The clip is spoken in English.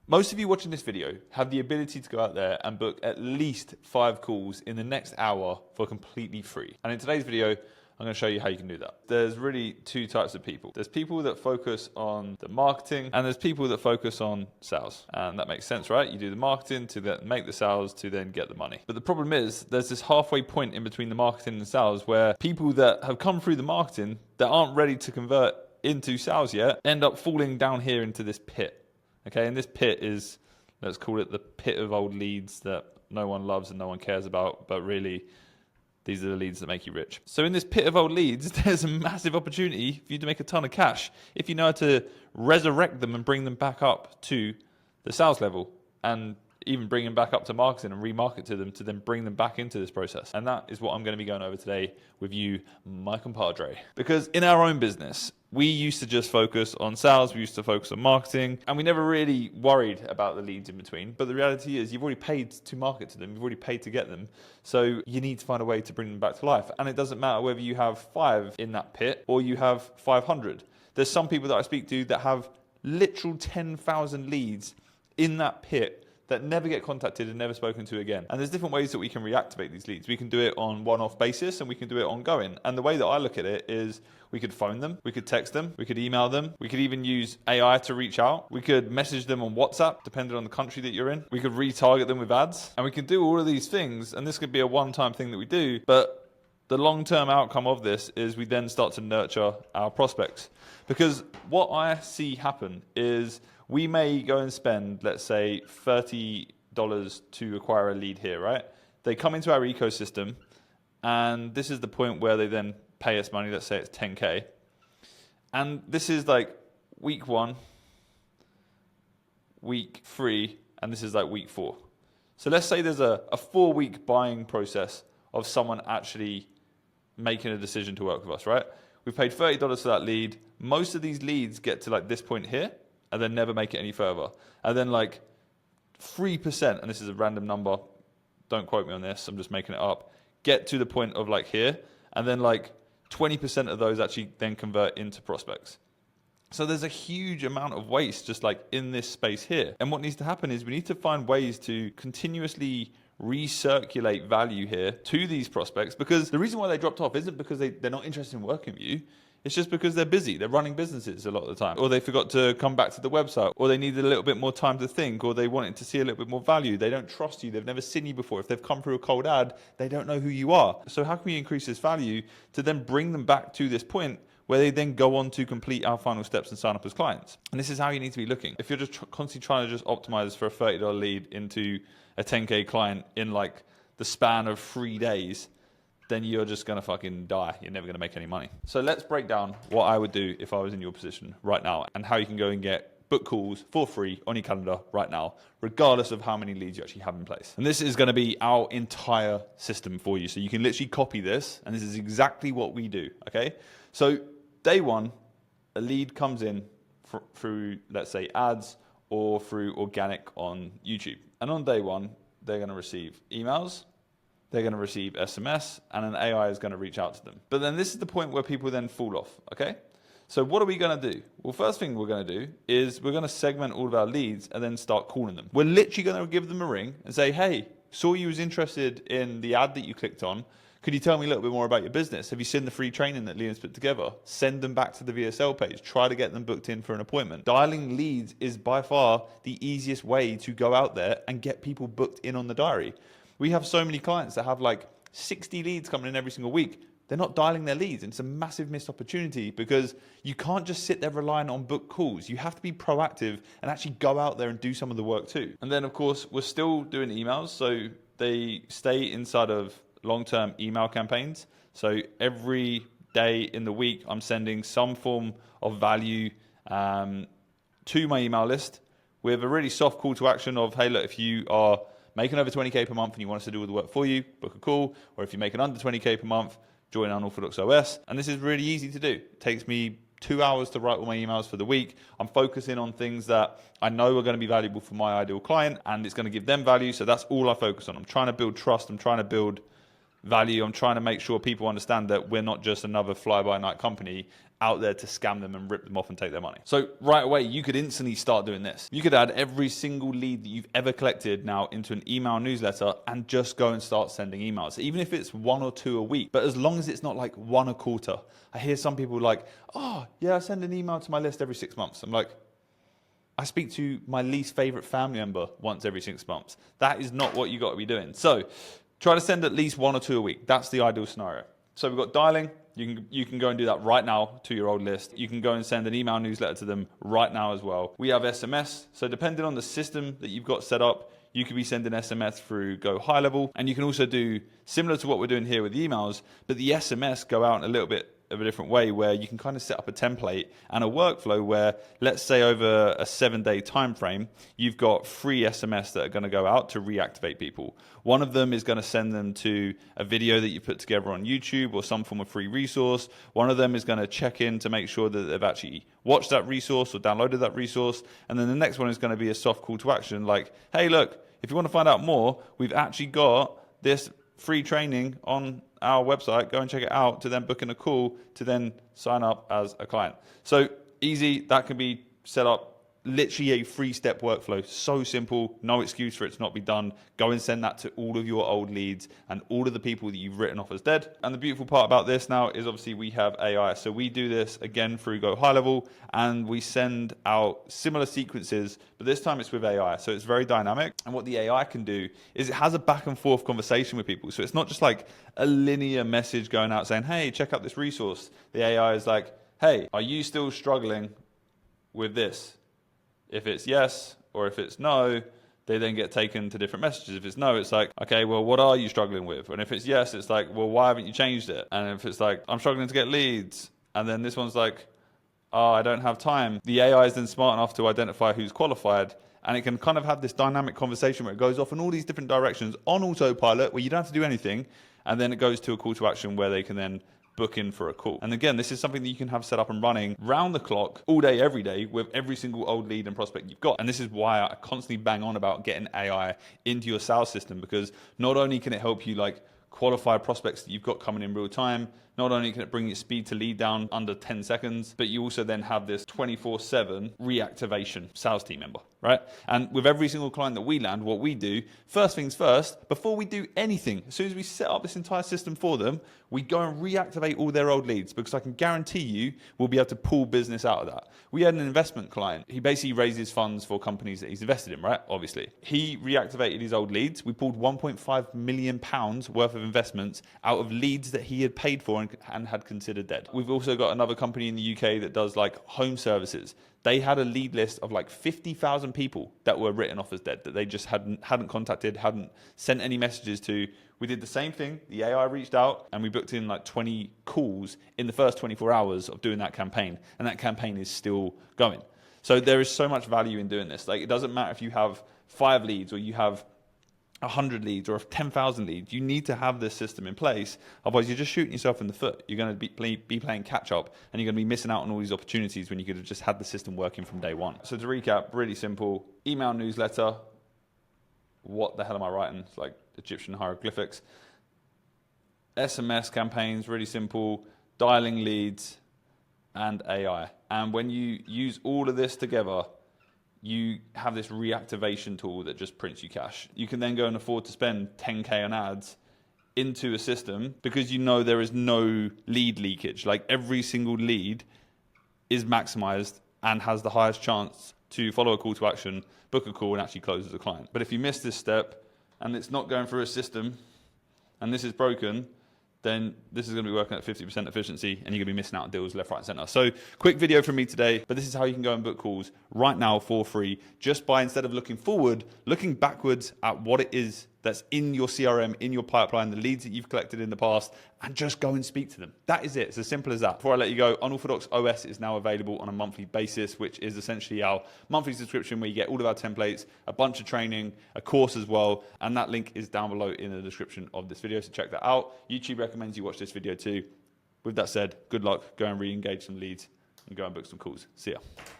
Most of you watching this video have the ability to go out there and book at least 5 calls in the next hour for completely free. And in today's video, I'm going to show you how you can do that. There's really 2 types of people. There's people that focus on the marketing, and there's people that focus on sales. And that makes sense, right? You do the marketing to then make the sales to then get the money. But the problem is there's this halfway point in between the marketing and sales where people that have come through the marketing that aren't ready to convert into sales yet end up falling down here into this pit. Okay, and this pit is, let's call it the pit of old leads that no one loves and no one cares about, but really, these are the leads that make you rich. So in this pit of old leads, there's a massive opportunity for you to make a ton of cash if you know how to resurrect them and bring them back up to the sales level, and even bring them back up to marketing and remarket to them to then bring them back into this process. And that is what I'm going to be going over today with you, my compadre. Because in our own business, we used to just focus on sales, we used to focus on marketing, and we never really worried about the leads in between. But the reality is you've already paid to market to them, you've already paid to get them. So you need to find a way to bring them back to life. And it doesn't matter whether you have 5 in that pit or you have 500. There's some people that I speak to that have literal 10,000 leads in that pit that never get contacted and never spoken to again. And there's different ways that we can reactivate these leads. We can do it on one-off basis and we can do it ongoing. And the way that I look at it is we could phone them, we could text them, we could email them, we could even use AI to reach out. We could message them on WhatsApp, depending on the country that you're in. We could retarget them with ads. And we can do all of these things. And this could be a one-time thing that we do. But the long-term outcome of this is we then start to nurture our prospects. Because what I see happen is we may go and spend, let's say, $30 to acquire a lead here, right? They come into our ecosystem, and this is the point where they then pay us money. Let's say it's 10K. And this is like week 1, week 3, and this is like week 4. So let's say there's a 4-week buying process of someone actually making a decision to work with us, right? We've paid $30 for that lead. Most of these leads get to like this point here, and then never make it any further. And then like 3%, and this is a random number, don't quote me on this, I'm just making it up, get to the point of like here, and then like 20% of those actually then convert into prospects. So there's a huge amount of waste just like in this space here. And what needs to happen is we need to find ways to continuously recirculate value here to these prospects, because the reason why they dropped off isn't because they're not interested in working with you. It's just because they're busy. They're running businesses a lot of the time. Or they forgot to come back to the website. Or they needed a little bit more time to think. Or they wanted to see a little bit more value. They don't trust you. They've never seen you before. If they've come through a cold ad, they don't know who you are. So how can we increase this value to then bring them back to this point where they then go on to complete our final steps and sign up as clients? And this is how you need to be looking. If you're just constantly trying to just optimize for a $30 lead into a 10K client in like the span of 3 days, then you're just going to fucking die. You're never going to make any money. So let's break down what I would do if I was in your position right now, and how you can go and get book calls for free on your calendar right now, regardless of how many leads you actually have in place. And this is going to be our entire system for you. So you can literally copy this, and this is exactly what we do, okay? So day 1, a lead comes in through, let's say, ads or through organic on YouTube. And on day 1, they're going to receive emails, they're going to receive SMS, and an AI is going to reach out to them. But then this is the point where people then fall off, okay? So what are we going to do? Well, first thing we're going to do is we're going to segment all of our leads and then start calling them. We're literally going to give them a ring and say, hey, saw you was interested in the ad that you clicked on. Could you tell me a little bit more about your business? Have you seen the free training that Liam's put together? Send them back to the VSL page. Try to get them booked in for an appointment. Dialing leads is by far the easiest way to go out there and get people booked in on the diary. We have so many clients that have like 60 leads coming in every single week. They're not dialing their leads. And it's a massive missed opportunity, because you can't just sit there relying on book calls. You have to be proactive and actually go out there and do some of the work too. And then of course, we're still doing emails. So they stay inside of long-term email campaigns. So every day in the week, I'm sending some form of value to my email list with a really soft call to action of, hey, look, if you are making over 20K per month and you want us to do all the work for you, book a call. Or if you're making under 20K per month, join Unorthodox OS. And this is really easy to do. It takes me 2 hours to write all my emails for the week. I'm focusing on things that I know are going to be valuable for my ideal client, and it's going to give them value. So that's all I focus on. I'm trying to build trust. I'm trying to build value. I'm trying to make sure people understand that we're not just another fly-by-night company, out there to scam them and rip them off and take their money. So right away, you could instantly start doing this. You could add every single lead that you've ever collected now into an email newsletter and just go and start sending emails, even if it's 1 or 2 a week, but as long as it's not like 1 a quarter. I hear some people like, oh yeah, I send an email to my list every 6 months. I'm like, I speak to my least favorite family member once every 6 months. That is not what you got to be doing. So try to send at least 1 or 2 a week. That's the ideal scenario. So we've got dialing. You can go and do that right now to your old list. You can go and send an email newsletter to them right now as well. We have SMS. So depending on the system that you've got set up, you could be sending SMS through Go High Level. And you can also do similar to what we're doing here with emails, but the SMS go out in a little bit of a different way, where you can kind of set up a template and a workflow where, let's say over a 7-day time frame, you've got 3 SMS that are going to go out to reactivate people. One of them is going to send them to a video that you put together on YouTube or some form of free resource. One of them is going to check in to make sure that they've actually watched that resource or downloaded that resource. And then the next one is going to be a soft call to action like, hey, look, if you want to find out more, we've actually got this free training on our website, go and check it out, to then book in a call to then sign up as a client. So easy, that can be set up, literally a 3-step workflow. So simple, no excuse for it to not be done. Go and send that to all of your old leads and all of the people that you've written off as dead. And the beautiful part about this now is obviously we have AI. So we do this again through Go High Level, and we send out similar sequences, but this time it's with AI. So it's very dynamic. And what the AI can do is it has a back and forth conversation with people. So it's not just like a linear message going out saying, hey, check out this resource. The AI is like, hey, are you still struggling with this? If it's yes, or if it's no, they then get taken to different messages. If it's no, it's like, okay, well, what are you struggling with? And if it's yes, it's like, well, why haven't you changed it? And if it's like, I'm struggling to get leads. And then this one's like, oh, I don't have time. The AI is then smart enough to identify who's qualified, and it can kind of have this dynamic conversation where it goes off in all these different directions on autopilot, where you don't have to do anything. And then it goes to a call to action where they can then book in for a call. And again, this is something that you can have set up and running round the clock, all day, every day, with every single old lead and prospect you've got. And this is why I constantly bang on about getting AI into your sales system, because not only can it help you like qualify prospects that you've got coming in real time, not only can it bring your speed to lead down under 10 seconds, but you also then have this 24/7 reactivation sales team member, right? And with every single client that we land, what we do, first things first, before we do anything, as soon as we set up this entire system for them, we go and reactivate all their old leads, because I can guarantee you we'll be able to pull business out of that. We had an investment client. He basically raises funds for companies that he's invested in, right? Obviously. He reactivated his old leads. We pulled £1.5 million worth of investments out of leads that he had paid for and had considered dead. We've also got another company in the UK that does like home services. They had a lead list of like 50,000 people that were written off as dead, that they just hadn't contacted, hadn't sent any messages to. We did the same thing. The AI reached out and we booked in like 20 calls in the first 24 hours of doing that campaign. And that campaign is still going. So there is so much value in doing this. Like, it doesn't matter if you have 5 leads or you have 100 leads or 10,000 leads. You need to have this system in place. Otherwise, you're just shooting yourself in the foot. You're going to be playing catch up, and you're going to be missing out on all these opportunities when you could have just had the system working from day one. So to recap, really simple. Email newsletter. What the hell am I writing? It's like Egyptian hieroglyphics. SMS campaigns, really simple. Dialing leads and AI. And when you use all of this together, you have this reactivation tool that just prints you cash. You can then go and afford to spend 10K on ads into a system, because you know there is no lead leakage. Like, every single lead is maximized and has the highest chance to follow a call to action, book a call, and actually close as a client. But if you miss this step and it's not going through a system and this is broken, then this is going to be working at 50% efficiency, and you're going to be missing out on deals left, right, and center. So quick video from me today, but this is how you can go and book calls right now for free, just by, instead of looking forward, looking backwards at what it is that's in your CRM, in your pipeline, the leads that you've collected in the past, and just go and speak to them. That is it. It's as simple as that. Before I let you go, Unorthodox OS is now available on a monthly basis, which is essentially our monthly subscription where you get all of our templates, a bunch of training, a course as well, and that link is down below in the description of this video, so check that out. YouTube recommends you watch this video too. With that said, good luck, go and re-engage some leads and go and book some calls. See ya.